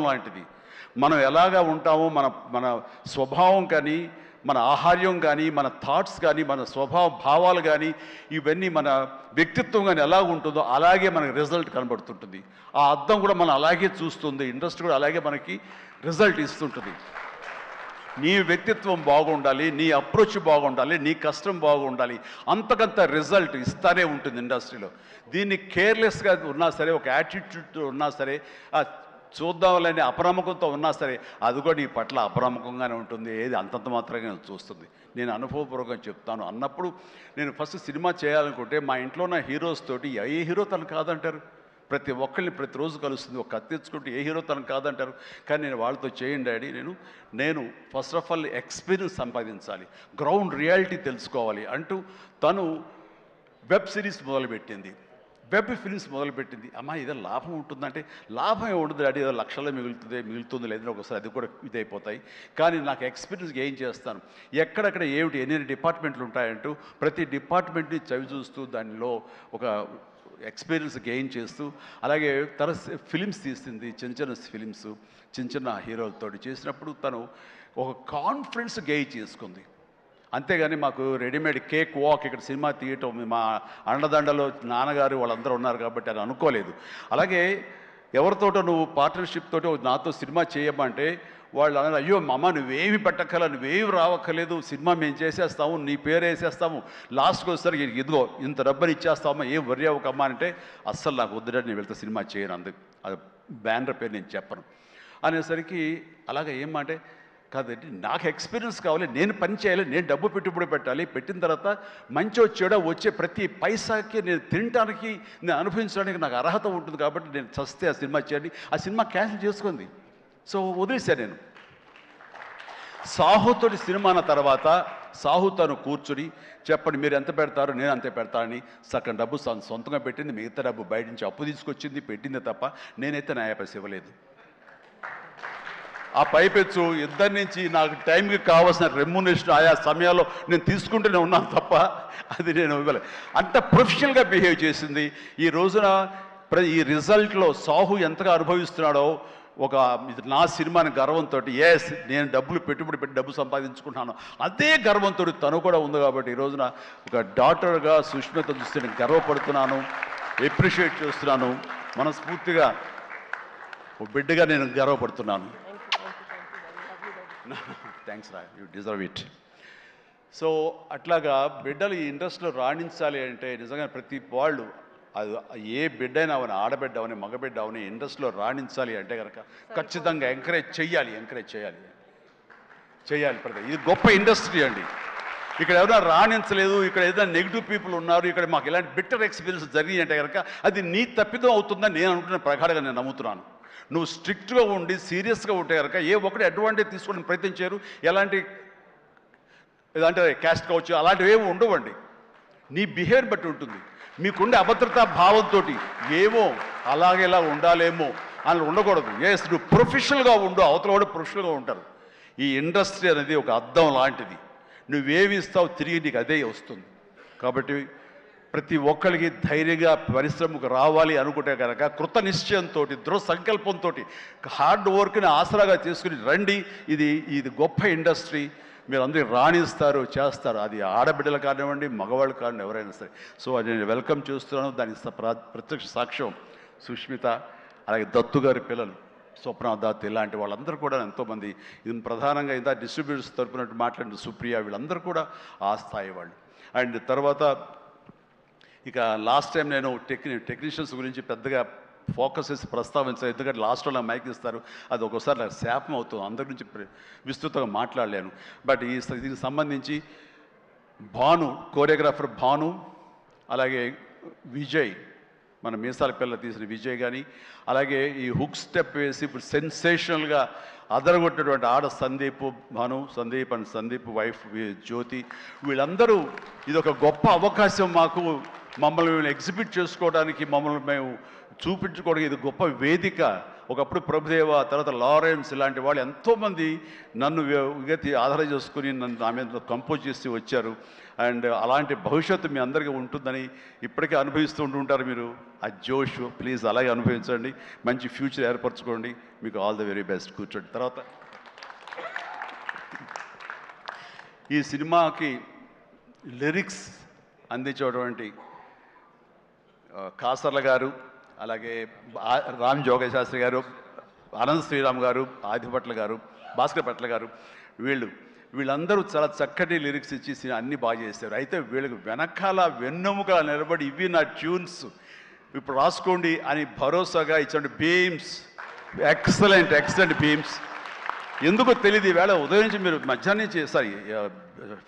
లాంటిది. మనం ఎలాగా ఉంటామో మన మన స్వభావం కానీ, మన ఆహార్యం కానీ, మన థాట్స్ కానీ, మన స్వభావ భావాలు కానీ, ఇవన్నీ మన వ్యక్తిత్వం కానీ ఎలా ఉంటుందో అలాగే మనకి రిజల్ట్ కనబడుతుంటుంది. ఆ అద్దం కూడా మనం అలాగే చూస్తుంది, ఇంట్రెస్ట్ కూడా అలాగే మనకి రిజల్ట్ ఇస్తుంటుంది. నీ వ్యక్తిత్వం బాగుండాలి, నీ అప్రోచ్ బాగుండాలి, నీ కష్టం బాగుండాలి, అంతకంత రిజల్ట్ ఇస్తానే ఉంటుంది ఇండస్ట్రీలో. దీన్ని కేర్లెస్గా ఉన్నా సరే, ఒక యాటిట్యూడ్తో ఉన్నా సరే, చూద్దామని అపనమ్మకంతో ఉన్నా సరే, అది కూడా నీ పట్ల అపనమ్మకంగానే ఉంటుంది. ఏది అంతంత మాత్రంగా చూస్తుంది. నేను అనుభవపూర్వకంగా చెప్తాను. అన్నప్పుడు నేను ఫస్ట్ సినిమా చేయాలనుకుంటే మా ఇంట్లో ఉన్న హీరోస్ తోటి ఏ హీరో తను కాదంటారు? ప్రతి ఒక్కరిని ప్రతిరోజు కలుస్తుంది. ఒక కత్తి తెచ్చుకుంటే ఏ హీరో తను కాదంటారు. కానీ నేను వాళ్ళతో చేయండి డాడీ, నేను ఫస్ట్ ఆఫ్ ఆల్ ఎక్స్పీరియన్స్ సంపాదించాలి, గ్రౌండ్ రియాలిటీ తెలుసుకోవాలి అంటూ తను వెబ్ సిరీస్ మొదలుపెట్టింది, వెబ్ ఫిలిమ్స్ మొదలుపెట్టింది. అమ్మా ఏదో లాభం ఉంటుందంటే, లాభం ఉండదు డాడీ, ఏదో లక్షల్లో మిగులుతుంది లేదని ఒకసారి అది కూడా ఇదైపోతాయి. కానీ నాకు ఎక్స్పీరియన్స్ గెయిన్ చేస్తాను, ఎక్కడెక్కడ ఏమిటి ఎన్ని డిపార్ట్మెంట్లు ఉంటాయంటూ ప్రతి డిపార్ట్మెంట్ని చవి చూస్తూ దానిలో ఒక ఎక్స్పీరియన్స్ గెయిన్ చేస్తూ, అలాగే తన ఫిలిమ్స్ తీసింది, చిన్న చిన్న ఫిలిమ్స్ చిన్న చిన్న హీరోలతో చేసినప్పుడు తను ఒక కాన్ఫిడెన్స్ గెయిన్ చేసుకుంది. అంతేగాని మాకు రెడీమేడ్ కేక్ వాక్ ఇక్కడ సినిమా తీయటం, మా అండదండలో నాన్నగారు వాళ్ళందరూ ఉన్నారు కాబట్టి అని అనుకోలేదు. అలాగే ఎవరితోటో నువ్వు పార్ట్నర్షిప్ తోటి నాతో సినిమా చేయమంటే వాళ్ళు అన్నారు, అయ్యో అమ్మ నువ్వేమి పెట్టక్కల, నువ్వేమి రావక్కర్లేదు, సినిమా మేము చేసేస్తాము, నీ పేరు వేసేస్తాము, లాస్ట్కి వస్తారు ఇదిగో ఇంత డబ్బని ఇచ్చేస్తామా, ఏం వర్రీ అవ్వకమ్మా అంటే, అస్సలు నాకు వద్దుడంటే నేను వెళ్తే సినిమా చేయను, అందుకు అది బ్యానర్ పేరు నేను చెప్పను అనేసరికి, అలాగే ఏమంటే కాదండి నాకు ఎక్స్పీరియన్స్ కావాలి, నేను పని చేయాలి, నేను డబ్బు పెట్టుబడి పెట్టాలి, పెట్టిన తర్వాత మంచి వచ్చేడా వచ్చే ప్రతి పైసాకి నేను తినడానికి, నేను అనుభవించడానికి నాకు అర్హత ఉంటుంది కాబట్టి నేను చస్తే ఆ సినిమా చేయండి. ఆ సినిమా క్యాన్సిల్ చేసుకుంది. సో వదిలేశాను నేను. సాహుతోటి సినిమా అన్న తర్వాత సాహు తను కూర్చుని చెప్పండి మీరు ఎంత పెడతారు, నేను అంతే పెడతానని సగం డబ్బు సొంతంగా పెట్టింది, మిగతా డబ్బు బయట నుంచి అప్పు తీసుకొచ్చింది పెట్టింది తప్ప నేనైతే న్యాయ పైస ఇవ్వలేదు. ఆ పైపెచ్చు ఇద్దరి నుంచి నాకు టైంకి కావాల్సిన రెమ్యునరేషన్ ఆయా సమయాల్లో నేను తీసుకుంటూనే ఉన్నాను తప్ప అది నేను ఇవ్వలేదు. అంత ప్రొఫెషనల్గా బిహేవ్ చేసింది. ఈ రోజున ఈ రిజల్ట్లో సాహు ఎంతగా అనుభవిస్తున్నాడో, ఒక నా సినిమాని గర్వంతో, ఎస్ నేను డబ్బులు పెట్టుబడి పెట్టి డబ్బు సంపాదించుకుంటున్నాను అదే గర్వంతో తను కూడా ఉంది. కాబట్టి ఈ రోజున ఒక డాక్టర్గా సుష్మిత చూస్తే నేను గర్వపడుతున్నాను, ఎప్రిషియేట్ చేస్తున్నాను, మనస్ఫూర్తిగా ఒక బిడ్డగా నేను గర్వపడుతున్నాను. థ్యాంక్స్ రా, యూ డిజర్వ్ ఇట్. సో అట్లాగా బిడ్డలు ఈ ఇండస్ట్రీలో రాణించాలి అంటే నిజంగా ప్రతి వాళ్ళు, అది ఏ బిడ్డ అయినా అవని, ఆడబిడ్డ అవని, మగబిడ్డ అవని, ఇండస్ట్రీలో రాణించాలి అంటే కనుక ఖచ్చితంగా ఎంకరేజ్ చేయాలి ప్రతి. ఇది గొప్ప ఇండస్ట్రీ అండి. ఇక్కడ ఎవరైనా రాణించలేదు, ఇక్కడ ఏదైనా నెగిటివ్ పీపుల్ ఉన్నారు, ఇక్కడ మాకు ఇలాంటి బిట్టర్ ఎక్స్పీరియన్స్ జరిగింది అంటే కనుక అది నీ తప్పిదం అవుతుందని నేను అనుకున్న ప్రకారంగా నేను నమ్ముతున్నాను. నువ్వు స్ట్రిక్ట్గా ఉండి సీరియస్గా ఉంటే కనుక ఏ ఒక్కటి అడ్వాంటేజ్ తీసుకోవడానికి ప్రయత్నం చేయరు. ఎలాంటి ఏదంటే క్యాస్ట్ కావచ్చు అలాంటివి ఏమి ఉండవండి. నీ బిహేవియర్ బట్టి ఉంటుంది. మీకుండే అభద్రతా భావంతో ఏమో అలాగేలా ఉండాలేమో అని ఉండకూడదు. ఎస్ నువ్వు ప్రొఫెషనల్గా ఉండు, అవతల కూడా ప్రొఫెషనల్గా ఉంటారు. ఈ ఇండస్ట్రీ అనేది ఒక అద్దం లాంటిది. నువ్వేమి ఇస్తావు తిరిగి నీకు అదే వస్తుంది. కాబట్టి ప్రతి ఒక్కరికి ధైర్యంగా పరిశ్రమకు రావాలి అనుకుంటే కనుక కృత నిశ్చయంతో, దృఢ సంకల్పంతో, హార్డ్ వర్క్ని ఆసరాగా తీసుకుని రండి. ఇది గొప్ప ఇండస్ట్రీ. మీరు అందరూ రాణిస్తారు, చేస్తారు. అది ఆడబిడ్డలు కానివ్వండి, మగవాళ్ళు కానివ్వండి, ఎవరైనా సరే. సో అది నేను వెల్కమ్ చేస్తున్నాను. దానికి ప్రత్యక్ష సాక్ష్యం సుష్మిత, అలాగే దత్తు గారి పిల్లలు స్వప్న, దత్, ఇలాంటి వాళ్ళందరూ కూడా ఎంతోమంది. ఇది ప్రధానంగా ఇంత డిస్ట్రిబ్యూటర్స్ తరపునట్టు మాట్లాడిన సుప్రియ, వీళ్ళందరూ కూడా ఆ స్థాయి వాళ్ళు. అండ్ తర్వాత ఇక లాస్ట్ టైం నేను టెక్నీషియన్స్ గురించి పెద్దగా ఫోకస్ చేసి ప్రస్తావించాను, ఎందుకంటే లాస్ట్లో నాకు మైక్ ఇస్తారు, అది ఒక్కోసారి నాకు శాపం అవుతుంది, అందరి నుంచి విస్తృతంగా మాట్లాడలేను. బట్ దీనికి సంబంధించి భాను, కోరియోగ్రాఫర్ భాను, అలాగే విజయ్, మన మీసాల పిల్ల తీసిన విజయ్ కానీ, అలాగే ఈ హుక్ స్టెప్ వేసి ఇప్పుడు సెన్సేషనల్గా అదరగొట్టినటువంటి ఆడ సందీప్, సందీప్ అండ్ సందీప్ వైఫ్ జ్యోతి, వీళ్ళందరూ ఇది ఒక గొప్ప అవకాశం మాకు, మమ్మల్ని మేము ఎగ్జిబిట్ చేసుకోవడానికి, మమ్మల్ని మేము చూపించుకోవడానికి ఇది గొప్ప వేదిక ఒకప్పుడు ప్రభుదేవ, తర్వాత లారెన్స్ ఇలాంటి వాళ్ళు ఎంతోమంది నన్ను విగతి ఆధారం చేసుకుని నన్ను నా మీద కంపోజ్ చేసి వచ్చారు. అండ్ అలాంటి భవిష్యత్తు మీ అందరికీ ఉంటుందని ఇప్పటికే అనుభవిస్తూ ఉంటుంటారు మీరు. ఆ జోష్ ప్లీజ్ అలాగే అనుభవించండి, మంచి ఫ్యూచర్ ఏర్పరచుకోండి. మీకు ఆల్ ద వెరీ బెస్ట్. కూర్చోండి. తర్వాత ఈ సినిమాకి లిరిక్స్ అందించేటువంటి కాసర్ల గారు, అలాగే రామ్ జోగయ్య శాస్త్రి గారు, అనంత శ్రీరామ్ గారు, ఆదిభట్ల గారు, భాస్కర్ భట్ల గారు, వీళ్ళందరూ చాలా చక్కటి లిరిక్స్ ఇచ్చి అన్నీ బాగా చేశారు. అయితే వీళ్ళకి వెనకాల వెన్నెముక నిలబడి ఇవి నా ట్యూన్స్ ఇప్పుడు రాసుకోండి అని భరోసాగా ఇచ్చిన బీమ్స్, ఎక్సలెంట్ బీమ్స్. ఎందుకో తెలియదు, ఈవేళ ఉదయం నుంచి మీరు మధ్యాహ్నం నుంచి